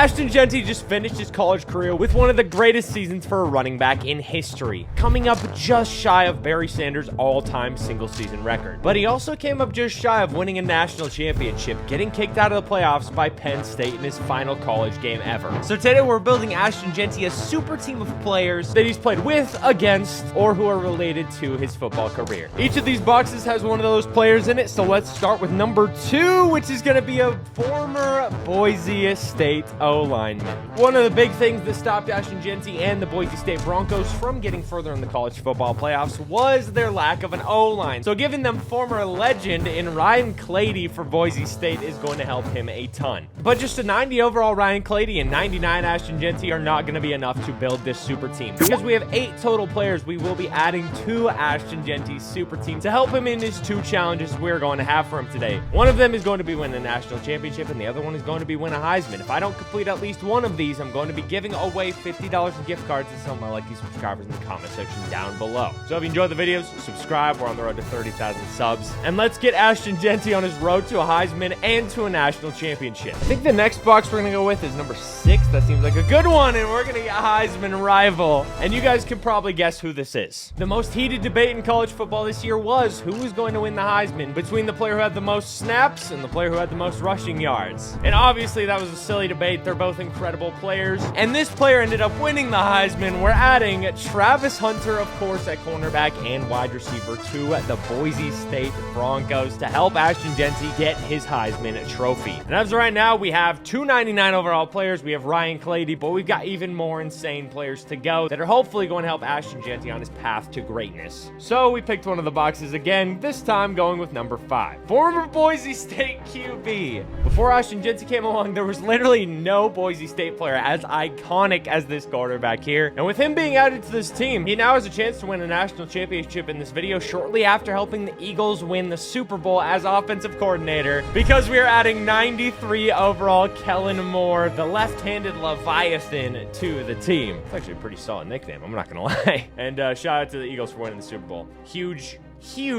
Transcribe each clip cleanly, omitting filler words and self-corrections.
Ashton Jeanty just finished his college career with one of the greatest seasons for a running back in history, coming up just shy of Barry Sanders' all-time single-season record. But he also came up just shy of winning a national championship, getting kicked out of the playoffs by Penn State in his final college game ever. So today we're building Ashton Jeanty a super team of players that he's played with, against, or who are related to his football career. Each of these boxes has one of those players in it, so let's start with number 2, which is going to be a former Boise State O-lineman. One of the big things that stopped Ashton Jeanty and the Boise State Broncos from getting further in the college football playoffs was their lack of an O-line. So giving them former legend in Ryan Clady for Boise State is going to help him a ton. But just a 90 overall Ryan Clady and 99 Ashton Jeanty are not going to be enough to build this super team. Because we have 8 total players, we will be adding to Ashton Jeanty's super team to help him in his 2 challenges we're going to have for him today. One of them is going to be win a national championship, and the other one is going to be win a Heisman. If I don't complete at least one of these, I'm going to be giving away $50 in gift cards to some of my lucky subscribers in the comment section down below. So if you enjoyed the videos, subscribe. We're on the road to 30,000 subs. And let's get Ashton Jeanty on his road to a Heisman and to a national championship. I think the next box we're going to go with is number 6. That seems like a good one, and we're going to get Heisman rival. And you guys can probably guess who this is. The most heated debate in college football this year was who was going to win the Heisman between the player who had the most snaps and the player who had the most rushing yards. And obviously that was a silly debate. They're both incredible players. And this player ended up winning the Heisman. We're adding Travis Hunter, of course, at cornerback and wide receiver to the Boise State Broncos to help Ashton Jeanty get his Heisman trophy. And as of right now, we have 299 overall players. We have Ryan Clady, but we've got even more insane players to go that are hopefully going to help Ashton Jeanty on his path to greatness. So we picked one of the boxes again, this time going with number 5. Former Boise State QB. Before Ashton Jeanty came along, there was literally no Boise State player as iconic as this quarterback here. And with him being added to this team, he now has a chance to win a national championship in this video shortly after helping the Eagles win the Super Bowl as offensive coordinator, because we are adding 93 overall Kellen Moore, the left-handed Leviathan, to the team. It's actually a pretty solid nickname, I'm not gonna lie. And shout out to the Eagles for winning the Super Bowl. Huge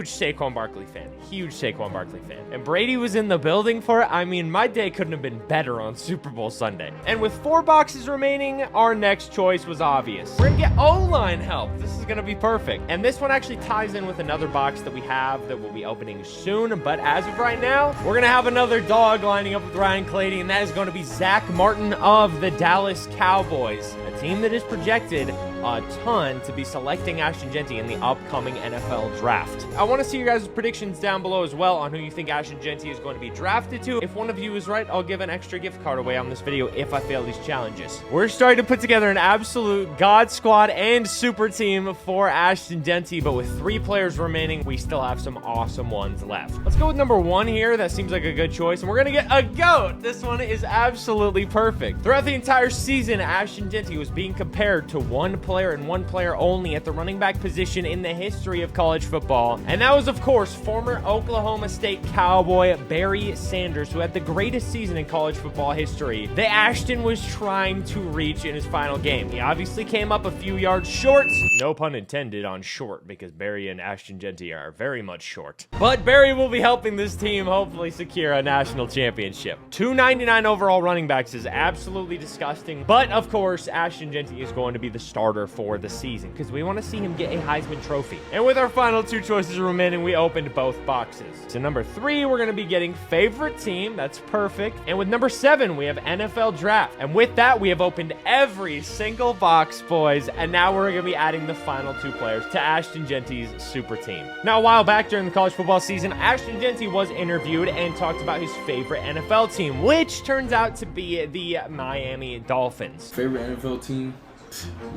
Saquon Barkley fan. Huge Saquon Barkley fan. And Brady was in the building for it. I mean, my day couldn't have been better on Super Bowl Sunday. And with 4 boxes remaining, our next choice was obvious. We're gonna get O-line help. This is gonna be perfect. And this one actually ties in with another box that we have that we'll be opening soon. But as of right now, we're gonna have another dog lining up with Ryan Clady, and that is gonna be Zach Martin of the Dallas Cowboys, a team that is projected a ton to be selecting Ashton Jeanty in the upcoming NFL draft. I want to see your guys' predictions down below as well on who you think Ashton Jeanty is going to be drafted to. If one of you is right, I'll give an extra gift card away on this video if I fail these challenges. We're starting to put together an absolute God squad and super team for Ashton Jeanty, but with 3 players remaining, we still have some awesome ones left. Let's go with number 1 here. That seems like a good choice, and we're going to get a GOAT. This one is absolutely perfect. Throughout the entire season, Ashton Jeanty was being compared to one player and one player only at the running back position in the history of college football. And that was, of course, former Oklahoma State Cowboy Barry Sanders, who had the greatest season in college football history that Ashton was trying to reach in his final game. He obviously came up a few yards short. No pun intended on short, because Barry and Ashton Jeanty are very much short. But Barry will be helping this team hopefully secure a national championship. 299 overall running backs is absolutely disgusting. But, of course, Ashton Jeanty is going to be the starter for the season because we want to see him get a Heisman Trophy. And with our final 2 choices remaining, we opened both boxes. So number 3, we're going to be getting favorite team. That's perfect. And with number 7, we have NFL draft. And with that, we have opened every single box, boys. And now we're going to be adding the final 2 players to Ashton Jeanty's super team. Now, a while back during the college football season, Ashton Jeanty was interviewed and talked about his favorite NFL team, which turns out to be the Miami Dolphins. Favorite NFL team?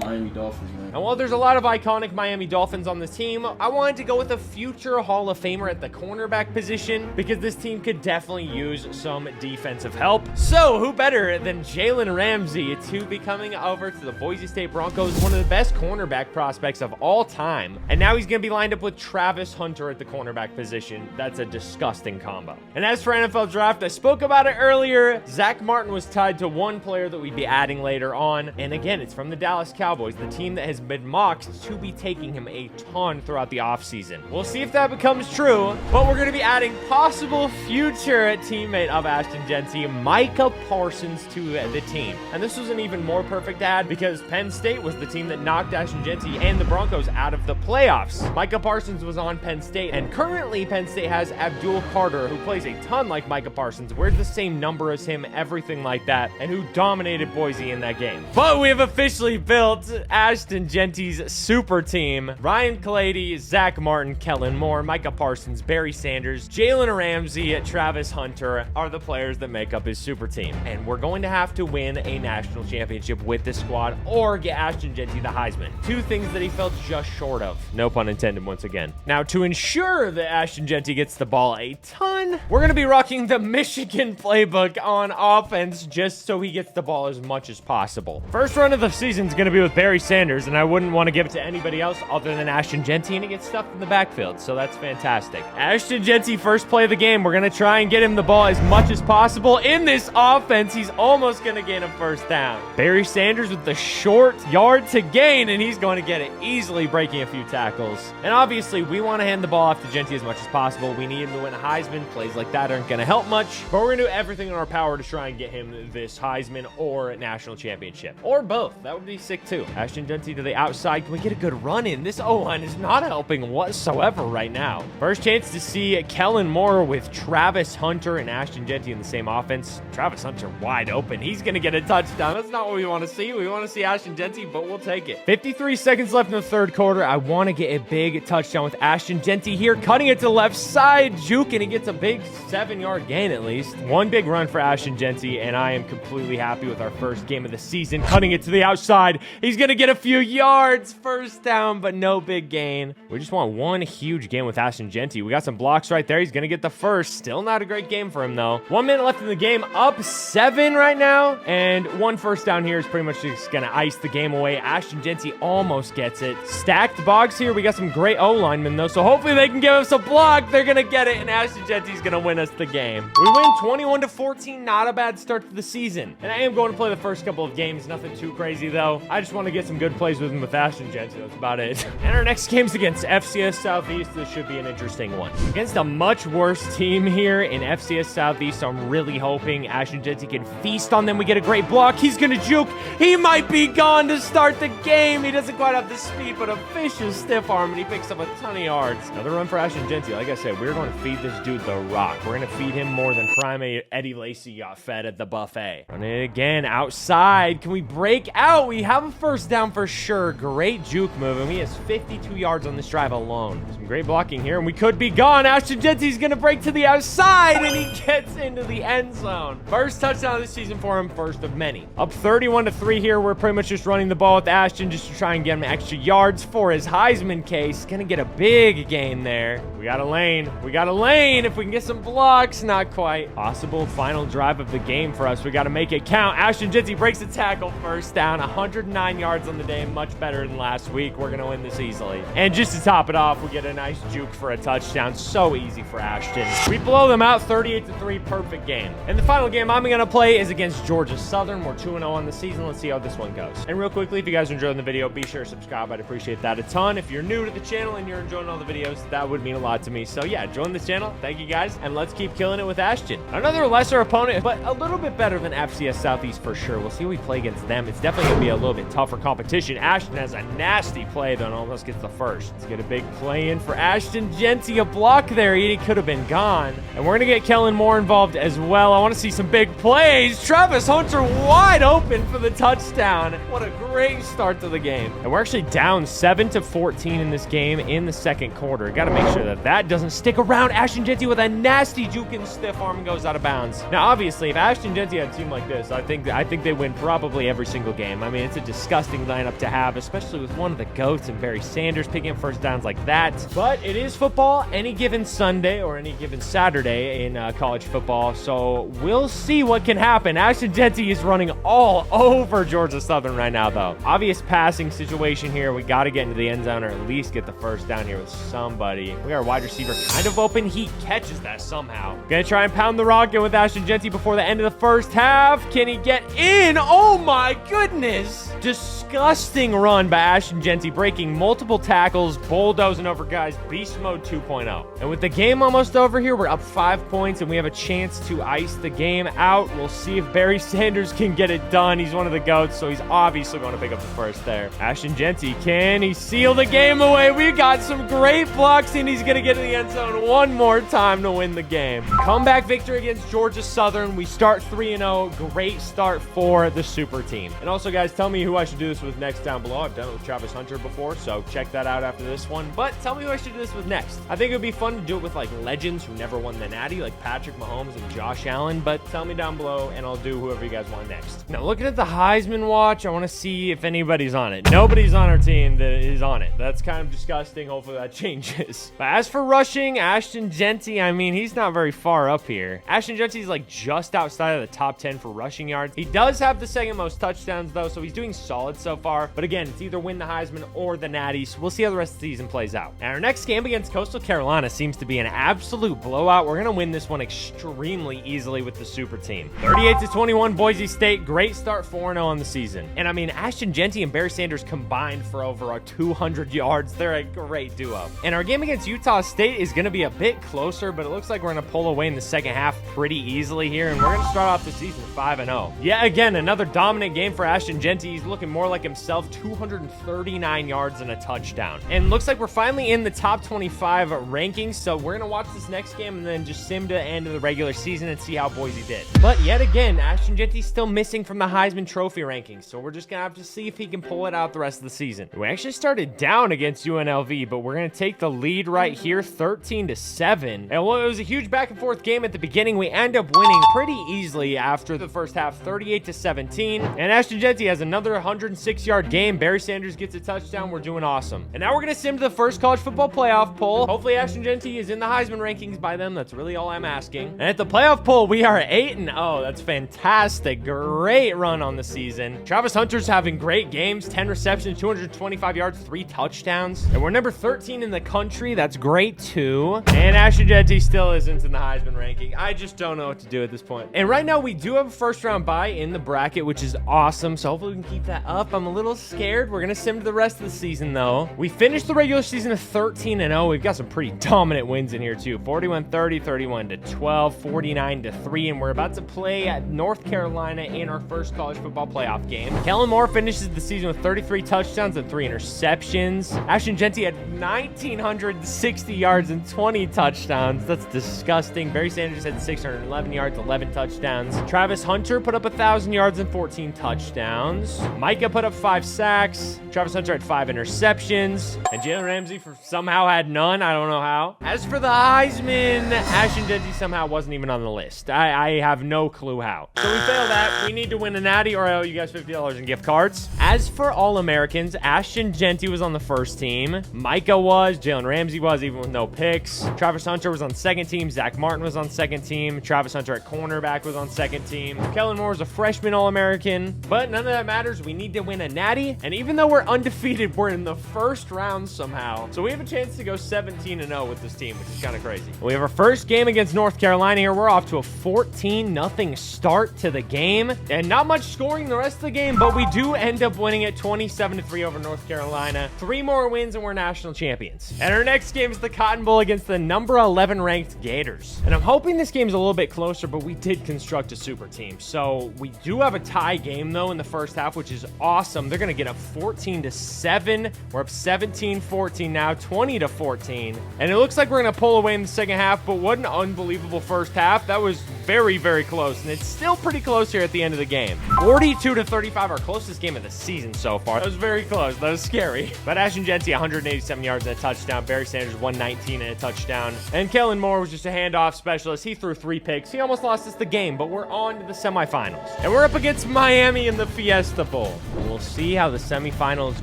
Miami Dolphins, man. And while there's a lot of iconic Miami Dolphins on this team, I wanted to go with a future Hall of Famer at the cornerback position because this team could definitely use some defensive help. So who better than Jalen Ramsey to be coming over to the Boise State Broncos, one of the best cornerback prospects of all time. And now he's going to be lined up with Travis Hunter at the cornerback position. That's a disgusting combo. And as for NFL draft, I spoke about it earlier. Zach Martin was tied to one player that we'd be adding later on. And again, it's from the Dallas Cowboys, the team that has been mocked to be taking him a ton throughout the offseason. We'll see if that becomes true, but we're going to be adding possible future teammate of Ashton Jeanty, Micah Parsons, to the team. And this was an even more perfect add because Penn State was the team that knocked Ashton Jeanty and the Broncos out of the playoffs. Micah Parsons was on Penn State, and currently Penn State has Abdul Carter, who plays a ton like Micah Parsons, wears the same number as him, everything like that, and who dominated Boise in that game. But we have officially built Ashton Jeanty's super team. Ryan Clady, Zach Martin, Kellen Moore, Micah Parsons, Barry Sanders, Jalen Ramsey, Travis Hunter are the players that make up his super team. And we're going to have to win a national championship with this squad or get Ashton Jeanty the Heisman. Two things that he fell just short of. No pun intended once again. Now, to ensure that Ashton Jeanty gets the ball a ton, we're going to be rocking the Michigan playbook on offense just so he gets the ball as much as possible. First run of the season is going to be with Barry Sanders, and I wouldn't want to give it to anybody else other than Ashton Jeanty, and he gets stuffed in the backfield, so that's fantastic. Ashton Jeanty, first play of the game. We're going to try and get him the ball as much as possible. In this offense, he's almost going to gain a first down. Barry Sanders with the short yard to gain, and he's going to get it easily, breaking a few tackles. And obviously, we want to hand the ball off to Jeanty as much as possible. We need him to win a Heisman. Plays like that aren't going to help much, but we're going to do everything in our power to try and get him this Heisman or national championship. Or both. That would be sick too. Ashton Jeanty to the outside. Can we get a good run in? This O-line is not helping whatsoever right now. First chance to see Kellen Moore with Travis Hunter and Ashton Jeanty in the same offense. Travis Hunter wide open. He's going to get a touchdown. That's not what we want to see. We want to see Ashton Jeanty, but we'll take it. 53 seconds left in the third quarter. I want to get a big touchdown with Ashton Jeanty here, cutting it to the left side. Juke, and he gets a big 7-yard gain at least. One big run for Ashton Jeanty, and I am completely happy with our first game of the season. Cutting it to the outside. He's going to get a few yards. First down, but no big gain. We just want one huge game with Ashton Jeanty. We got some blocks right there. He's going to get the first. Still not a great game for him, though. 1 minute left in the game. Up 7 right now. And one first down here is pretty much just going to ice the game away. Ashton Jeanty almost gets it. Stacked box here. We got some great O-linemen, though, so hopefully they can give us a block. They're going to get it, and Ashton Jeanty's going to win us the game. We win 21-14. Not a bad start to the season. And I am going to play the first couple of games. Nothing too crazy, though. I just want to get some good plays with him with Ashton Jeanty. That's about it. And our next game's against FCS Southeast. This should be an interesting one. Against a much worse team here in FCS Southeast, so I'm really hoping Ashton Jeanty can feast on them. We get a great block. He's going to juke. He might be gone to start the game. He doesn't quite have the speed, but a vicious stiff arm, and he picks up a ton of yards. Another run for Ashton Jeanty. Like I said, we're going to feed this dude the rock. We're going to feed him more than Primate Eddie Lacy got fed at the buffet. Running it again outside. Can we break out? We have a first down for sure. Great juke move, and he has 52 yards on this drive alone. Some great blocking here, and we could be gone. Ashton Jeanty's going to break to the outside, and he gets into the end zone. First touchdown of the season for him, first of many. Up 31-3 here. We're pretty much just running the ball with Ashton just to try and get him extra yards for his Heisman case. Going to get a big gain there. We got a lane. We got a lane. If we can get some blocks, not quite. Possible final drive of the game for us. We got to make it count. Ashton Jeanty breaks the tackle, first down. 109 yards on the day. Much better than last week. We're going to win this easily. And just to top it off, we get a nice juke for a touchdown. So easy for Ashton. We blow them out 38-3. Perfect game. And the final game I'm going to play is against Georgia Southern. We're 2-0 on the season. Let's see how this one goes. And real quickly, if you guys are enjoying the video, be sure to subscribe. I'd appreciate that a ton. If you're new to the channel and you're enjoying all the videos, that would mean a lot to me. So yeah, join this channel. Thank you guys. And let's keep killing it with Ashton. Another lesser opponent, but a little bit better than FCS Southeast for sure. We'll see how we play against them. It's definitely going to be a little bit tougher competition. Ashton has a nasty play, though, and almost gets the first. Let's get a big play in for Ashton Jeanty. A block there. He could have been gone. And we're going to get Kellen Moore involved as well. I want to see some big plays. Travis Hunter wide open for the touchdown. What a great start to the game. And we're actually down 7-14 in this game in the second quarter. Got to make sure that that doesn't stick around. Ashton Jeanty with a nasty juke and stiff arm goes out of bounds. Now, obviously, if Ashton Jeanty had a team like this, I think they win probably every single game. I mean, it's a disgusting lineup to have, especially with one of the GOATs and Barry Sanders picking up first downs like that. But it is football any given Sunday or any given Saturday in college football, so we'll see what can happen. Ashton Jeanty is running all over Georgia Southern right now, though. Obvious passing situation here. We got to get into the end zone or at least get the first down here with somebody. We got our wide receiver kind of open. He catches that somehow. Gonna try and pound the rock in with Ashton Jeanty before the end of the first half. Can he get in? Oh my goodness! Just disgusting run by Ashton Jeanty, breaking multiple tackles, bulldozing over guys, beast mode 2.0. And with the game almost over here, we're up 5 points, and we have a chance to ice the game out. We'll see if Barry Sanders can get it done. He's one of the GOATs, so he's obviously going to pick up the first there. Ashton Jeanty, can he seal the game away? We got some great blocks, and he's going to get in the end zone one more time to win the game. Comeback victory against Georgia Southern. We start 3-0. Great start for the super team. And also, guys, tell me who I should do this with next down below. I've done it with Travis Hunter before, so check that out after this one. But tell me who I should do this with next. I think it would be fun to do it with like legends who never won the Natty, like Patrick Mahomes and Josh Allen. But tell me down below, and I'll do whoever you guys want next. Now, looking at the Heisman watch, I want to see if anybody's on it. Nobody's on our team that is on it. That's kind of disgusting. Hopefully that changes. But as for rushing, Ashton Jeanty, I mean, he's not very far up here. Ashton Jeanty's like just outside of the top 10 for rushing yards. He does have the second most touchdowns though, so he's doing solid so far. But again, it's either win the Heisman or the Natty, so we'll see how the rest of the season plays out. And our next game against Coastal Carolina seems to be an absolute blowout. We're gonna win this one extremely easily with the super team. 38-21 Boise State. Great start, 4-0 on the season. And I mean, Ashton Jeanty and Barry Sanders combined for over 200 yards. They're a great duo. And our game against Utah State is gonna be a bit closer, but it looks like we're gonna pull away in the second half pretty easily here, and we're gonna start off the season 5-0. Yeah, again, another dominant game for Ashton Jeanty. He's looking more like himself, 239 yards and a touchdown. And looks like we're finally in the top 25 rankings, so we're gonna watch this next game and then just sim to the end of the regular season and see how Boise did. But yet again, Ashton Jeanty's still missing from the Heisman Trophy rankings, so we're just gonna have to see if he can pull it out the rest of the season. We actually started down against UNLV, but we're gonna take the lead right here, 13-7. And while it was a huge back and forth game at the beginning, we end up winning pretty easily after the first half, 38-17. And Ashton Jeanty has another 106-yard game. Barry Sanders gets a touchdown. We're doing awesome. And now we're gonna sim to the first college football playoff poll. Hopefully Ashton Jeanty is in the Heisman rankings by then. That's really all I'm asking. And at the playoff poll, we are 8-0. That's fantastic. Great run on the season. Travis Hunter's having great games, 10 receptions, 225 yards, 3 touchdowns. And we're number 13 in the country. That's great too. And Ashton Jeanty still isn't in the Heisman ranking. I just don't know what to do at this point. And right now we do have a first round bye in the bracket, which is awesome. So hopefully we can keep that up. I'm a little scared. We're gonna sim to the rest of the season though. We finished the regular season of 13-0. We've got some pretty dominant wins in here too. 41-30, 31-12, 49-3, and we're about to play at North Carolina in our first college football playoff game. Kellen Moore finishes the season with 33 touchdowns and 3 interceptions. Ashton Jeanty had 1,960 yards and 20 touchdowns. That's disgusting. Barry Sanders had 611 yards, 11 touchdowns. Travis Hunter put up 1,000 yards and 14 touchdowns. Micah put up 5 sacks. Travis Hunter had 5 interceptions. And Jalen Ramsey somehow had none. I don't know how. As for the Heisman, Ashton Jeanty somehow wasn't even on the list. I have no clue how. So we failed that. We need to win a Natty or I owe you guys $50 in gift cards. As for All-Americans, Ashton Jeanty was on the first team. Micah was. Jalen Ramsey was, even with no picks. Travis Hunter was on second team. Zach Martin was on second team. Travis Hunter at cornerback was on second team. Kellen Moore was a freshman All-American. But none of that matters. We need to win a Natty. And even though we're undefeated, we're in the first round somehow. So we have a chance to go 17-0 with this team, which is kind of crazy. We have our first game against North Carolina here. We're off to a 14-0 start to the game. And not much scoring the rest of the game, but we do end up winning it 27-3 over North Carolina. 3 more wins and we're national champions. And our next game is the Cotton Bowl against the number 11 ranked Gators. And I'm hoping this game's a little bit closer, but we did construct a super team. So we do have a tie game though in the first half, which is awesome. They're going to get up 14-7. We're up 17-14 now, 20-14. And it looks like we're going to pull away in the second half, but what an unbelievable first half. That was very, very close. And it's still pretty close here at the end of the game. 42-35, our closest game of the season so far. That was very close. That was scary. But Ashton Jeanty, 187 yards and a touchdown. Barry Sanders, 119 and a touchdown. And Kellen Moore was just a handoff specialist. He threw 3 picks. He almost lost us the game, but we're on to the semifinals. And we're up against Miami in the Fiesta Bowl. And we'll see how the semifinals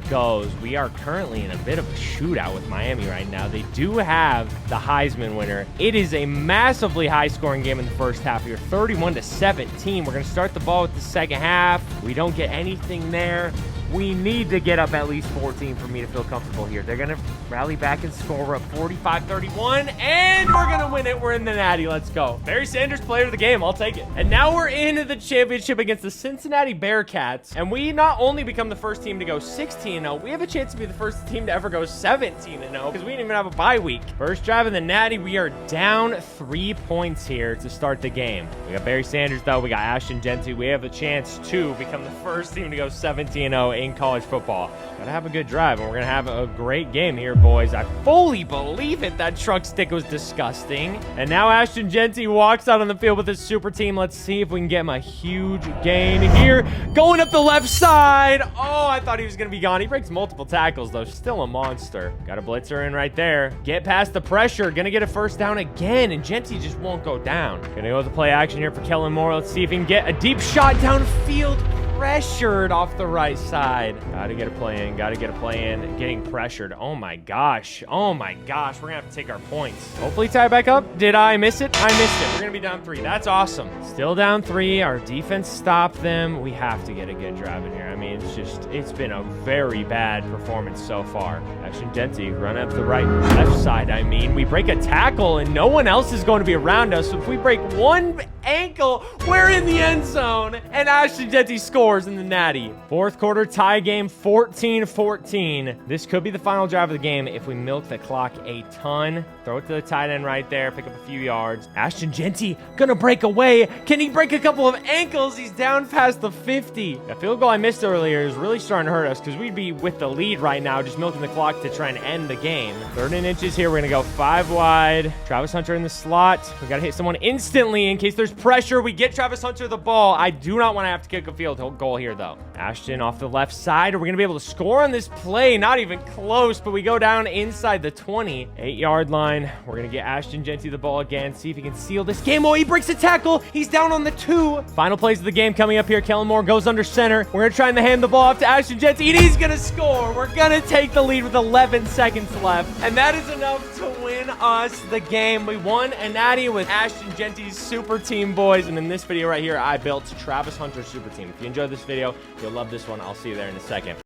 goes. We are currently in a bit of a shootout with Miami right now. They do have the Heisman winner. It is a massively high-scoring game in the first half here, 31-17. We're going to start the ball with the second half. We don't get anything there. We need to get up at least 14 for me to feel comfortable here. They're going to rally back and score. We're up 45-31, and we're going to win it. We're in the Natty. Let's go. Barry Sanders, player of the game. I'll take it. And now we're into the championship against the Cincinnati Bearcats, and we not only become the first team to go 16-0, we have a chance to be the first team to ever go 17-0 because we didn't even have a bye week. First drive in the Natty. We are down 3 points here to start the game. We got Barry Sanders, though. We got Ashton Jeanty. We have a chance to become the first team to go 17-0 in college football. Gotta have a good drive, and we're gonna have a great game here, boys. I fully believe it. That truck stick was disgusting. And now Ashton Jeanty walks out on the field with his super team. Let's see if we can get him a huge gain here. Going up the left side. Oh, I thought he was gonna be gone. He breaks multiple tackles, though. Still a monster. Got a blitzer in right there. Get past the pressure. Gonna get a first down again, and Jeanty just won't go down. Gonna go with the play action here for Kellen Moore. Let's see if he can get a deep shot downfield. Pressured off the right side. Gotta get a play in. Gotta get a play in. Getting pressured. Oh my gosh. Oh my gosh. We're gonna have to take our points. Hopefully tie back up. Did I miss it? I missed it. We're gonna be down 3. That's awesome. Still down 3. Our defense stopped them. We have to get a good drive in here. I mean, it's been a very bad performance so far. Ashton Jeanty run up the left side. I mean, we break a tackle and no one else is going to be around us. So if we break one ankle, we're in the end zone, and Ashton Jeanty scores in the Natty. Fourth quarter tie game, 14-14. This could be the final drive of the game if we milk the clock a ton. Throw it to the tight end right there, pick up a few yards. Ashton Jeanty gonna break away. Can he break a couple of ankles? He's down past the 50. That field goal I missed earlier is really starting to hurt us because we'd be with the lead right now, just milking the clock to try and end the game. 3rd and inches here. We're gonna go 5 wide. Travis Hunter in the slot. We gotta hit someone instantly in case there's pressure. We get Travis Hunter the ball. I do not want to have to kick a field goal here, though. Ashton off the left side. Are we going to be able to score on this play? Not even close, but we go down inside the 20. 8-yard line. We're going to get Ashton Jeanty the ball again. See if he can seal this game. Oh, he breaks a tackle. He's down on the 2. Final plays of the game coming up here. Kellen Moore goes under center. We're going to try and hand the ball off to Ashton Jeanty, and he's going to score. We're going to take the lead with 11 seconds left, and that is enough to win us the game. We won a Natty with Ashton Jeanty's super team, boys. And in this video right here, I built Travis Hunter's super team. If you enjoyed this video, you'll love this one. I'll see you there in a second.